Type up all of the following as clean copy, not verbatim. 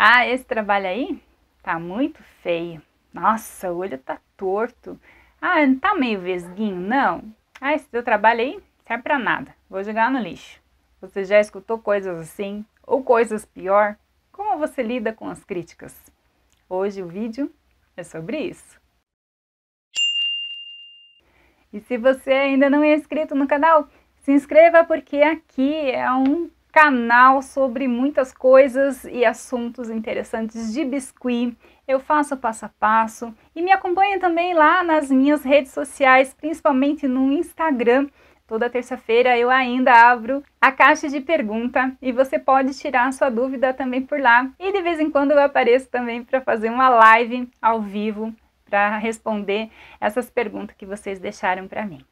Ah, esse trabalho aí tá muito feio. Nossa, o olho tá torto. Ah, não tá meio vesguinho, não? Ah, esse teu trabalho aí serve pra nada. Vou jogar no lixo. Você já escutou coisas assim? Ou coisas pior? Como você lida com as críticas? Hoje o vídeo é sobre isso. E se você ainda não é inscrito no canal, se inscreva porque aqui é um canal sobre muitas coisas e assuntos interessantes de biscuit. Eu faço passo a passo e me acompanhe também lá nas minhas redes sociais, principalmente no Instagram. Toda terça-feira eu ainda abro a caixa de pergunta e você pode tirar a sua dúvida também por lá. E de vez em quando eu apareço também para fazer uma live ao vivo para responder essas perguntas que vocês deixaram para mim.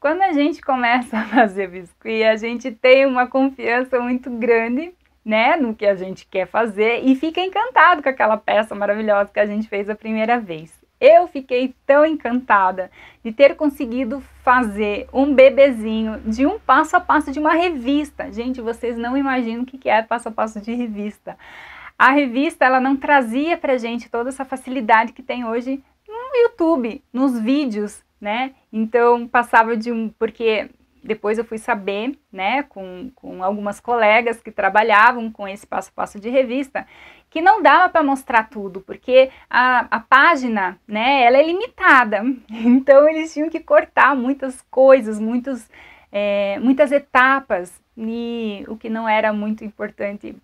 Quando a gente começa a fazer biscuit, a gente tem uma confiança muito grande, né, no que a gente quer fazer e fica encantado com aquela peça maravilhosa que a gente fez a primeira vez. Eu fiquei tão encantada de ter conseguido fazer um bebezinho de um passo a passo de uma revista. Gente, vocês não imaginam o que é passo a passo de revista. A revista, ela não trazia pra gente toda essa facilidade que tem hoje no YouTube, nos vídeos, né? Então, passava de porque depois eu fui saber, né, com algumas colegas que trabalhavam com esse passo a passo de revista, que não dava para mostrar tudo, porque a página, né, ela é limitada. Então, eles tinham que cortar muitas coisas, muitas etapas, e o que não era muito importante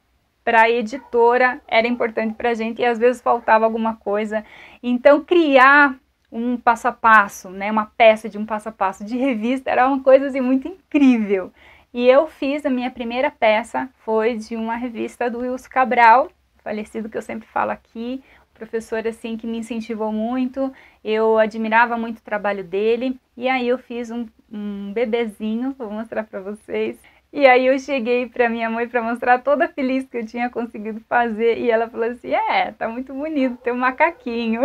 para a editora era importante para a gente e às vezes faltava alguma coisa. Então, criar um passo a passo, né, uma peça de um passo a passo de revista era uma coisa assim, muito incrível. E eu fiz a minha primeira peça, foi de uma revista do Wilson Cabral, falecido, que eu sempre falo aqui, professor assim que me incentivou muito, eu admirava muito o trabalho dele, e aí eu fiz um bebezinho, vou mostrar para vocês. E aí eu cheguei para minha mãe para mostrar, toda feliz que eu tinha conseguido fazer, e ela falou assim, tá muito bonito, tem um macaquinho.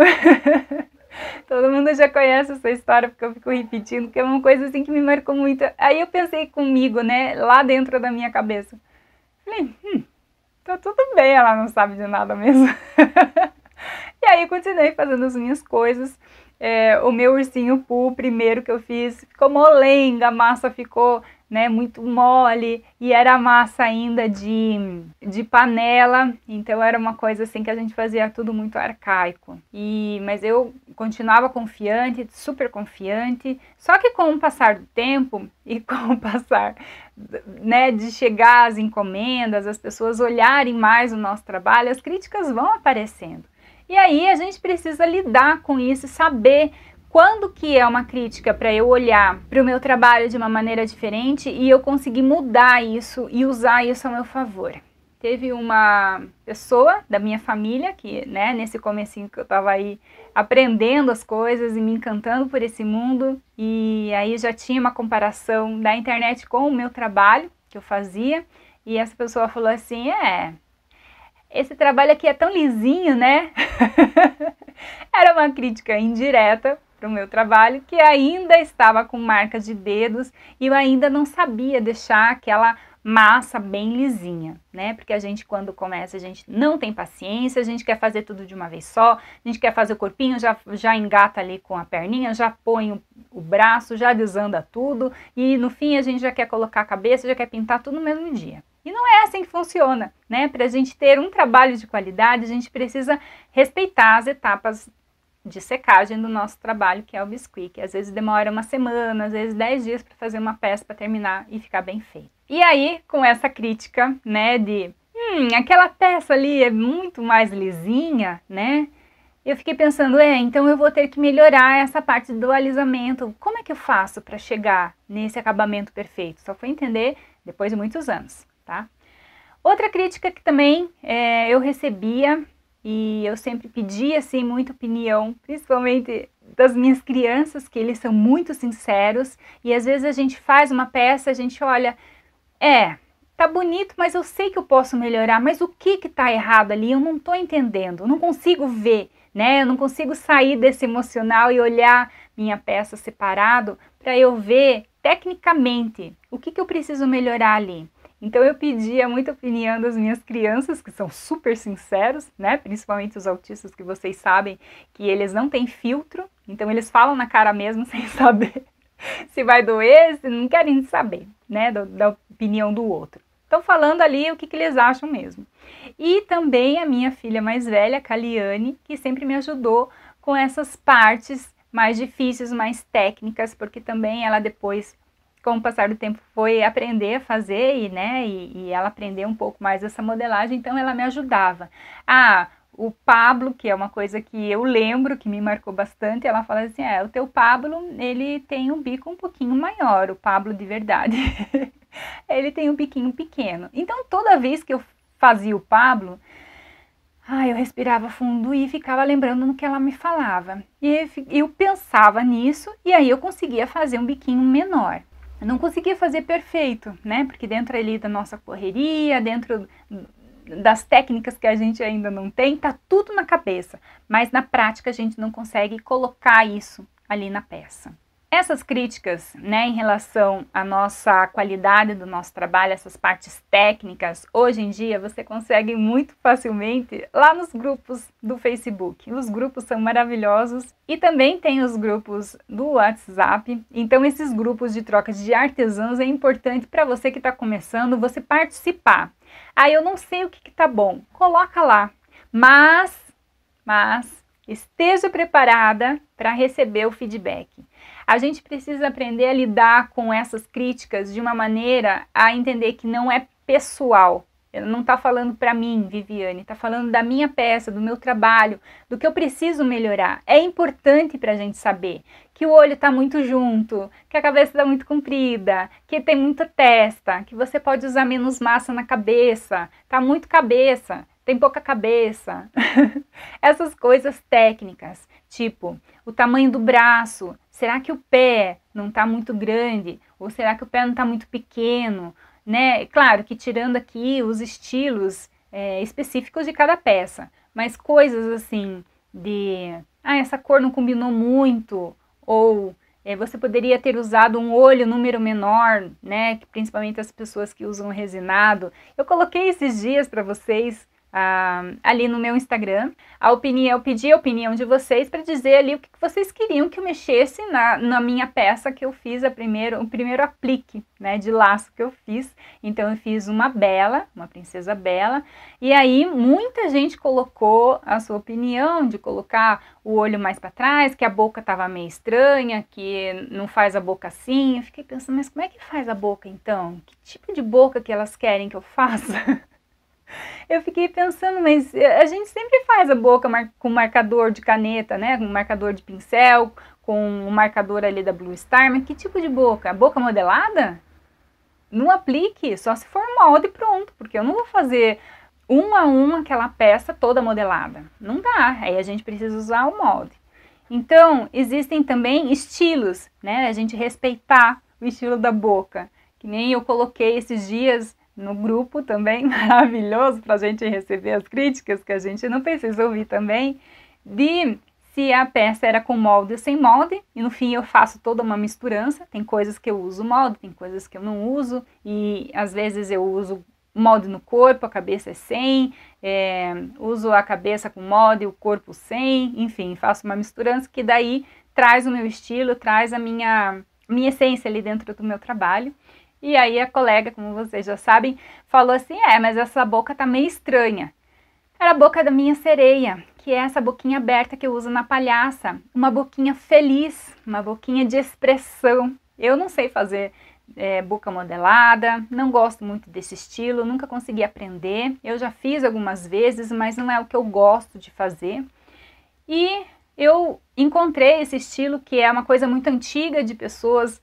Todo mundo já conhece essa história, porque eu fico repetindo, que é uma coisa assim que me marcou muito. Aí eu pensei comigo, né, lá dentro da minha cabeça. Falei, tá tudo bem, ela não sabe de nada mesmo. E aí continuei fazendo as minhas coisas. O meu ursinho Pooh, primeiro que eu fiz, ficou molenga, a massa ficou, né, muito mole, e era massa ainda de panela, então era uma coisa assim que a gente fazia tudo muito arcaico. Mas eu continuava confiante, super confiante, só que com o passar do tempo e com o passar, né, de chegar as encomendas, as pessoas olharem mais o nosso trabalho, as críticas vão aparecendo. E aí a gente precisa lidar com isso e saber quando que é uma crítica para eu olhar para o meu trabalho de uma maneira diferente e eu conseguir mudar isso e usar isso a meu favor. Teve uma pessoa da minha família que, né, nesse comecinho que eu estava aí aprendendo as coisas e me encantando por esse mundo, e aí já tinha uma comparação da internet com o meu trabalho que eu fazia, e essa pessoa falou assim, esse trabalho aqui é tão lisinho, né? Era uma crítica indireta para o meu trabalho, que ainda estava com marcas de dedos e eu ainda não sabia deixar aquela massa bem lisinha, né? Porque a gente, quando começa, a gente não tem paciência, a gente quer fazer tudo de uma vez só, a gente quer fazer o corpinho, já engata ali com a perninha, já põe o braço, já desanda tudo, e no fim a gente já quer colocar a cabeça, já quer pintar tudo no mesmo dia. E não é assim que funciona, né? Para a gente ter um trabalho de qualidade, a gente precisa respeitar as etapas de secagem do nosso trabalho, que é o biscuit, que às vezes demora uma semana, às vezes 10 dias para fazer uma peça para terminar e ficar bem feito. E aí, com essa crítica, né, de aquela peça ali é muito mais lisinha, né? Eu fiquei pensando, então eu vou ter que melhorar essa parte do alisamento. Como é que eu faço para chegar nesse acabamento perfeito? Só fui entender depois de muitos anos, tá? Outra crítica que também eu recebia, e eu sempre pedi assim muita opinião, principalmente das minhas crianças, que eles são muito sinceros, e às vezes a gente faz uma peça, a gente olha, tá bonito, mas eu sei que eu posso melhorar, mas o que tá errado ali? Eu não tô entendendo, eu não consigo ver, né? Eu não consigo sair desse emocional e olhar minha peça separado para eu ver tecnicamente o que eu preciso melhorar ali. Então eu pedia muita opinião das minhas crianças, que são super sinceros, né? Principalmente os autistas, que vocês sabem que eles não têm filtro, então eles falam na cara mesmo sem saber se vai doer, se não querem saber, né? Da opinião do outro. Estão falando ali o que eles acham mesmo. E também a minha filha mais velha, Kaliane, que sempre me ajudou com essas partes mais difíceis, mais técnicas, porque também ela depois, com o passar do tempo, foi aprender a fazer e ela aprendeu um pouco mais essa modelagem, então ela me ajudava. O Pablo, que é uma coisa que eu lembro, que me marcou bastante, ela fala assim, o teu Pablo, ele tem um bico um pouquinho maior, o Pablo de verdade. Ele tem um biquinho pequeno. Então, toda vez que eu fazia o Pablo, eu respirava fundo e ficava lembrando no que ela me falava. E eu pensava nisso e aí eu conseguia fazer um biquinho menor. Eu não conseguia fazer perfeito, né? Porque dentro ali da nossa correria, dentro das técnicas que a gente ainda não tem, tá tudo na cabeça. Mas na prática a gente não consegue colocar isso ali na peça. Essas críticas, né, em relação à nossa qualidade do nosso trabalho, essas partes técnicas, hoje em dia você consegue muito facilmente lá nos grupos do Facebook. Os grupos são maravilhosos e também tem os grupos do WhatsApp. Então esses grupos de troca de artesãos é importante para você que está começando, você participar. Eu não sei o que tá bom, coloca lá, mas esteja preparada para receber o feedback. A gente precisa aprender a lidar com essas críticas de uma maneira a entender que não é pessoal. Ele não está falando para mim, Viviane, está falando da minha peça, do meu trabalho, do que eu preciso melhorar. É importante para a gente saber que o olho está muito junto, que a cabeça está muito comprida, que tem muita testa, que você pode usar menos massa na cabeça, tá muito cabeça, tem pouca cabeça. Essas coisas técnicas, tipo o tamanho do braço, será que o pé não está muito grande? Ou será que o pé não está muito pequeno? Né? Claro que tirando aqui os estilos específicos de cada peça, mas coisas assim de, essa cor não combinou muito, ou você poderia ter usado um olho número menor, né? Principalmente as pessoas que usam resinado. Eu coloquei esses dias para vocês ali no meu Instagram, eu pedi a opinião de vocês para dizer ali o que vocês queriam que eu mexesse na minha peça que eu fiz, o primeiro aplique, né, de laço que eu fiz. Então eu fiz uma princesa Bela, e aí muita gente colocou a sua opinião de colocar o olho mais para trás, que a boca estava meio estranha, que não faz a boca assim. Eu fiquei pensando, mas como é que faz a boca então? Que tipo de boca que elas querem que eu faça? Eu fiquei pensando, mas a gente sempre faz a boca com marcador de caneta, né? Com marcador de pincel, com o marcador ali da Blue Star, mas que tipo de boca? Boca modelada? Não aplique, só se for molde pronto, porque eu não vou fazer um a um aquela peça toda modelada. Não dá, aí a gente precisa usar o molde. Então, existem também estilos, né? A gente respeitar o estilo da boca, que nem eu coloquei esses dias no grupo também, maravilhoso para a gente receber as críticas, que a gente não precisa ouvir também, de se a peça era com molde ou sem molde, e no fim eu faço toda uma misturança, tem coisas que eu uso molde, tem coisas que eu não uso, e às vezes eu uso molde no corpo, a cabeça é sem, uso a cabeça com molde, o corpo sem, enfim, faço uma misturança que daí traz o meu estilo, traz a minha essência ali dentro do meu trabalho. E aí a colega, como vocês já sabem, falou assim, mas essa boca tá meio estranha. Era a boca da minha sereia, que é essa boquinha aberta que eu uso na palhaça. Uma boquinha feliz, uma boquinha de expressão. Eu não sei fazer boca modelada, não gosto muito desse estilo, nunca consegui aprender. Eu já fiz algumas vezes, mas não é o que eu gosto de fazer. E eu encontrei esse estilo, que é uma coisa muito antiga de pessoas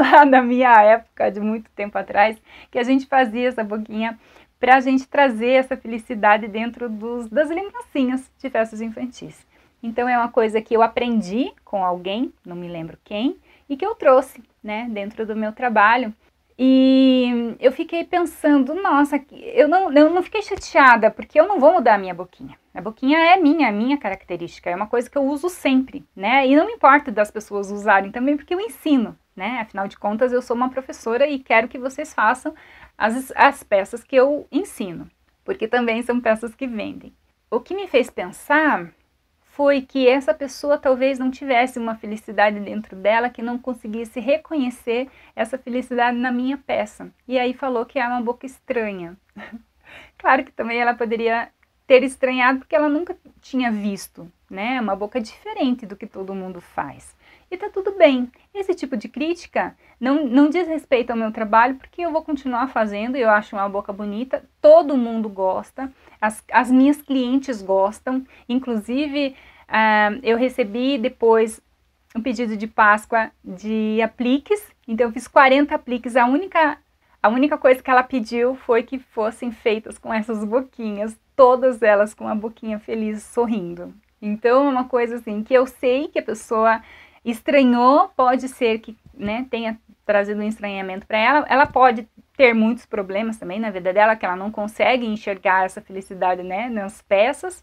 lá da minha época, de muito tempo atrás, que a gente fazia essa boquinha para a gente trazer essa felicidade dentro das lembrancinhas de festas infantis. Então é uma coisa que eu aprendi com alguém, não me lembro quem, e que eu trouxe, né, dentro do meu trabalho. E eu fiquei pensando, nossa, eu não fiquei chateada, porque eu não vou mudar a minha boquinha. A boquinha é minha característica, é uma coisa que eu uso sempre, né? E não me importa das pessoas usarem também, porque eu ensino, né? Afinal de contas, eu sou uma professora e quero que vocês façam as peças que eu ensino, porque também são peças que vendem. O que me fez pensar foi que essa pessoa talvez não tivesse uma felicidade dentro dela, que não conseguisse reconhecer essa felicidade na minha peça. E aí falou que é uma boca estranha. Claro que também ela poderia ter estranhado porque ela nunca tinha visto, né? Uma boca diferente do que todo mundo faz. E tá tudo bem. Esse tipo de crítica não diz respeito ao meu trabalho, porque eu vou continuar fazendo, eu acho uma boca bonita, todo mundo gosta, as minhas clientes gostam, inclusive eu recebi depois um pedido de Páscoa de apliques, então eu fiz 40 apliques, a única coisa que ela pediu foi que fossem feitas com essas boquinhas, todas elas com a boquinha feliz, sorrindo. Então é uma coisa assim, que eu sei que a pessoa estranhou, pode ser que, né, tenha trazido um estranhamento para ela, ela pode ter muitos problemas também na vida dela, que ela não consegue enxergar essa felicidade, né, nas peças,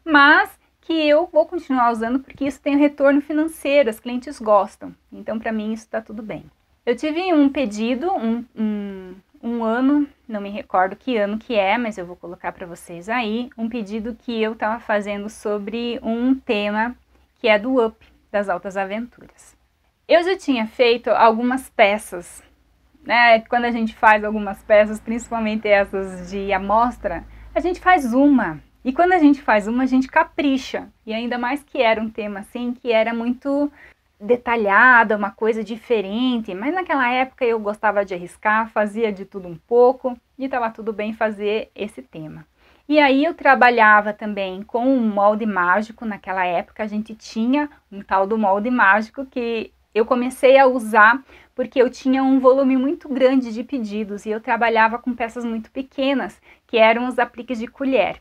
mas que eu vou continuar usando porque isso tem um retorno financeiro, as clientes gostam, então para mim isso está tudo bem. Eu tive um pedido, um ano, não me recordo que ano que é, mas eu vou colocar para vocês aí, um pedido que eu estava fazendo sobre um tema que é do UP, das Altas Aventuras. Eu já tinha feito algumas peças, né? Quando a gente faz algumas peças, principalmente essas de amostra, a gente faz uma. E quando a gente faz uma, a gente capricha. E ainda mais que era um tema assim, que era muito detalhado, uma coisa diferente. Mas naquela época eu gostava de arriscar, fazia de tudo um pouco e estava tudo bem fazer esse tema. E aí eu trabalhava também com um molde mágico, naquela época a gente tinha um tal do molde mágico que eu comecei a usar porque eu tinha um volume muito grande de pedidos e eu trabalhava com peças muito pequenas, que eram os apliques de colher.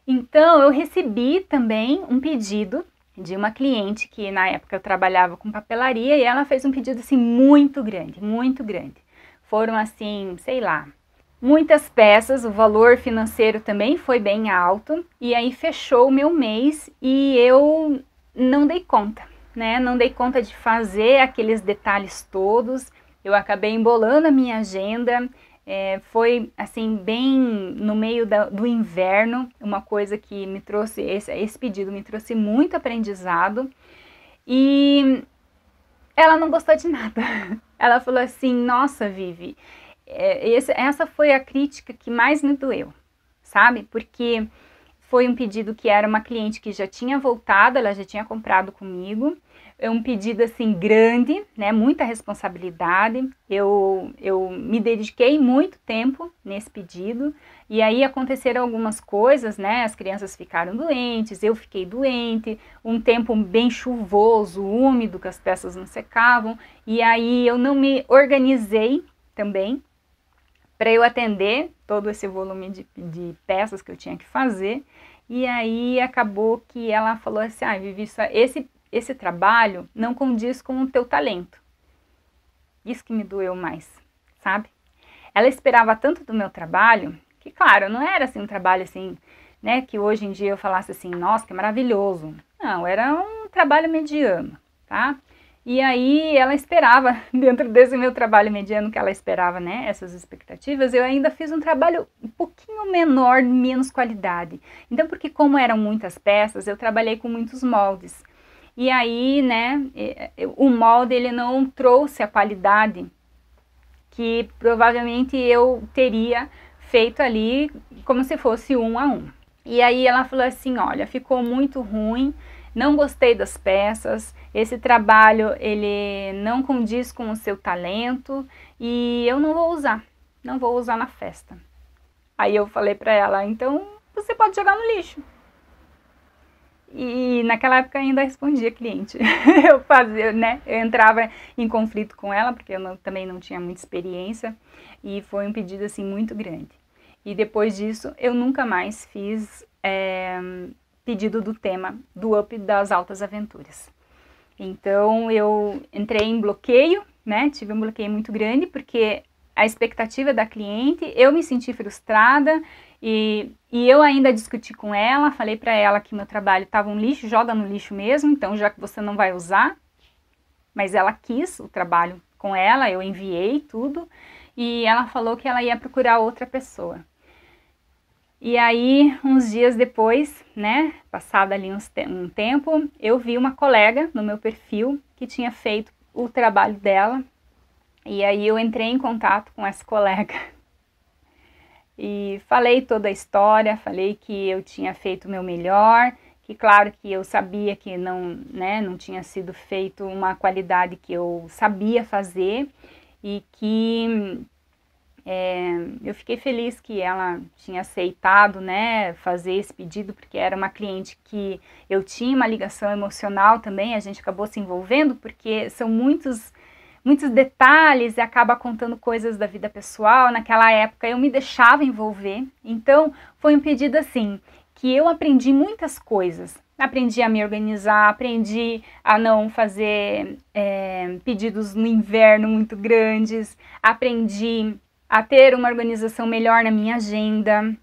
Então eu recebi também um pedido de uma cliente que na época eu trabalhava com papelaria e ela fez um pedido assim muito grande, muito grande. Foram assim, sei lá, muitas peças, o valor financeiro também foi bem alto, e aí fechou o meu mês e eu não dei conta, né? Não dei conta de fazer aqueles detalhes todos, eu acabei embolando a minha agenda, foi assim bem no meio do inverno, uma coisa que me trouxe, esse pedido me trouxe muito aprendizado, e ela não gostou de nada. Ela falou assim, nossa, Vivi, essa foi a crítica que mais me doeu, sabe? Porque foi um pedido que era uma cliente que já tinha voltado, ela já tinha comprado comigo, é um pedido assim grande, né? Muita responsabilidade, eu me dediquei muito tempo nesse pedido, e aí aconteceram algumas coisas, né? As crianças ficaram doentes, eu fiquei doente, um tempo bem chuvoso, úmido, que as peças não secavam, e aí eu não me organizei também para eu atender todo esse volume de peças que eu tinha que fazer, e aí acabou que ela falou assim, Vivi, esse trabalho não condiz com o teu talento. Isso que me doeu mais, sabe? Ela esperava tanto do meu trabalho, que claro, não era assim um trabalho assim, né, que hoje em dia eu falasse assim, nossa, que maravilhoso. Não, era um trabalho mediano, tá? E aí ela esperava, dentro desse meu trabalho mediano que ela esperava, né, essas expectativas, eu ainda fiz um trabalho um pouquinho menor, menos qualidade. Então, porque como eram muitas peças, eu trabalhei com muitos moldes. E aí, né, o molde ele não trouxe a qualidade que provavelmente eu teria feito ali como se fosse 1 a 1. E aí ela falou assim, olha, ficou muito ruim, não gostei das peças, esse trabalho ele não condiz com o seu talento e eu não vou usar na festa. Aí eu falei para ela, então você pode jogar no lixo. E naquela época ainda respondia cliente. Eu fazia, né? Eu entrava em conflito com ela, porque eu também não tinha muita experiência, e foi um pedido assim muito grande. E depois disso eu nunca mais fiz pedido do tema do UP das Altas Aventuras. Então eu entrei em bloqueio, né? Tive um bloqueio muito grande, porque a expectativa da cliente, eu me senti frustrada, E eu ainda discuti com ela, falei para ela que meu trabalho estava um lixo, joga no lixo mesmo, então já que você não vai usar. Mas ela quis o trabalho com ela, eu enviei tudo, e ela falou que ela ia procurar outra pessoa. E aí, uns dias depois, né, passado ali um tempo, eu vi uma colega no meu perfil que tinha feito o trabalho dela, e aí eu entrei em contato com essa colega. E falei toda a história, falei que eu tinha feito o meu melhor, que claro que eu sabia que não, né, não tinha sido feito uma qualidade que eu sabia fazer e que eu fiquei feliz que ela tinha aceitado, né, fazer esse pedido, porque era uma cliente que eu tinha uma ligação emocional também, a gente acabou se envolvendo, porque são muitos detalhes e acaba contando coisas da vida pessoal. Naquela época eu me deixava envolver, então foi um pedido assim, que eu aprendi muitas coisas. Aprendi a me organizar, aprendi a não fazer pedidos no inverno muito grandes, aprendi a ter uma organização melhor na minha agenda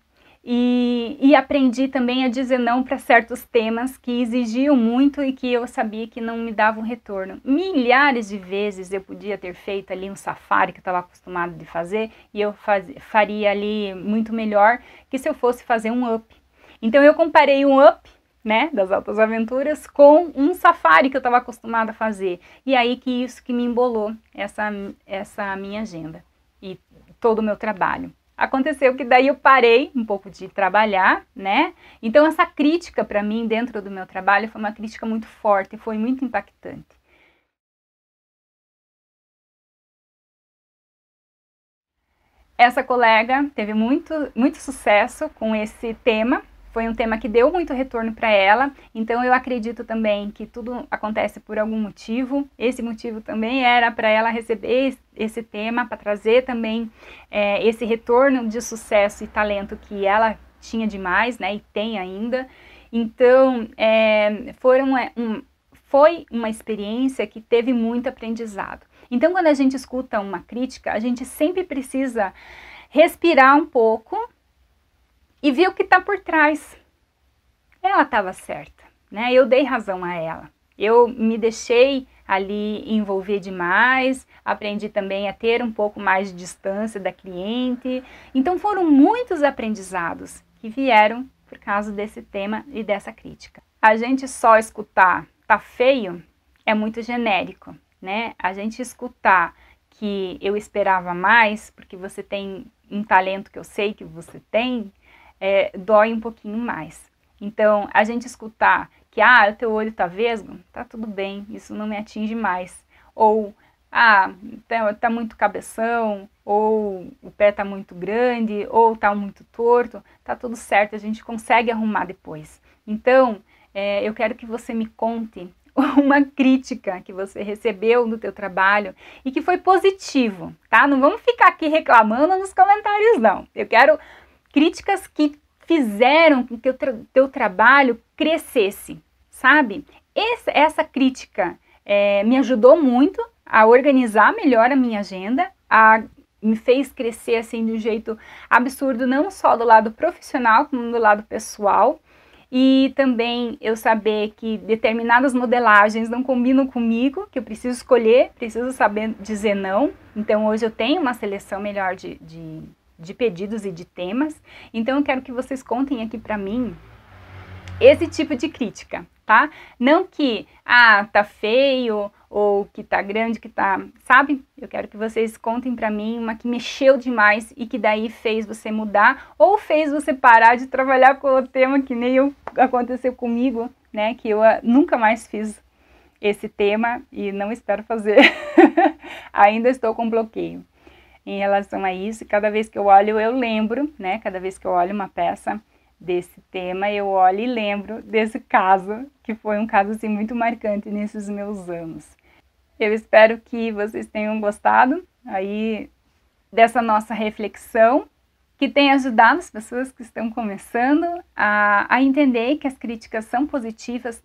e aprendi também a dizer não para certos temas que exigiam muito e que eu sabia que não me davam retorno. Milhares de vezes eu podia ter feito ali um safari que eu estava acostumado de fazer e eu faria ali muito melhor que se eu fosse fazer um up. Então eu comparei um up, né, das Altas Aventuras com um safari que eu estava acostumada a fazer. E aí que isso que me embolou essa minha agenda e todo o meu trabalho. Aconteceu que daí eu parei um pouco de trabalhar, né? Então essa crítica para mim dentro do meu trabalho foi uma crítica muito forte, foi muito impactante. Essa colega teve muito sucesso com esse tema. Foi um tema que deu muito retorno para ela, então eu acredito também que tudo acontece por algum motivo. Esse motivo também era para ela receber esse tema, para trazer também esse retorno de sucesso e talento que ela tinha demais, né, e tem ainda. Então, foi uma experiência que teve muito aprendizado. Então, quando a gente escuta uma crítica, a gente sempre precisa respirar um pouco e ver o que está por trás. Ela estava certa, né? Eu dei razão a ela. Eu me deixei ali envolver demais, aprendi também a ter um pouco mais de distância da cliente. Então foram muitos aprendizados que vieram por causa desse tema e dessa crítica. A gente só escutar tá feio é muito genérico, né? A gente escutar que eu esperava mais, porque você tem um talento que eu sei que você tem, dói um pouquinho mais. Então, a gente escutar que, o teu olho tá vesgo, tá tudo bem, isso não me atinge mais. Ou, tá muito cabeção, ou o pé tá muito grande, ou tá muito torto, tá tudo certo, a gente consegue arrumar depois. Então, eu quero que você me conte uma crítica que você recebeu no teu trabalho e que foi positivo, tá? Não vamos ficar aqui reclamando nos comentários, não. Eu quero críticas que fizeram com que o teu trabalho crescesse, sabe? Essa crítica me ajudou muito a organizar melhor a minha agenda, me fez crescer assim de um jeito absurdo, não só do lado profissional, como do lado pessoal. E também eu saber que determinadas modelagens não combinam comigo, que eu preciso escolher, preciso saber dizer não. Então hoje eu tenho uma seleção melhor de pedidos e de temas. Então eu quero que vocês contem aqui para mim esse tipo de crítica, tá? Não que, tá feio, ou que tá grande, que tá, sabe? Eu quero que vocês contem para mim uma que mexeu demais e que daí fez você mudar, ou fez você parar de trabalhar com o tema, que nem aconteceu comigo, né? Que eu nunca mais fiz esse tema e não espero fazer. Ainda estou com bloqueio em relação a isso, e cada vez que eu olho, eu lembro, né? Cada vez que eu olho uma peça desse tema, eu olho e lembro desse caso, que foi um caso assim muito marcante nesses meus anos. Eu espero que vocês tenham gostado aí dessa nossa reflexão, que tenha ajudado as pessoas que estão começando a entender que as críticas são positivas,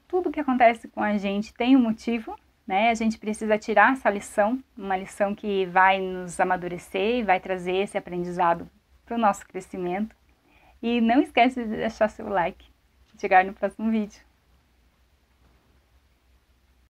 tudo que acontece com a gente tem um motivo, né? A gente precisa tirar essa lição, uma lição que vai nos amadurecer e vai trazer esse aprendizado para o nosso crescimento. E não esquece de deixar seu like. Chegar no próximo vídeo.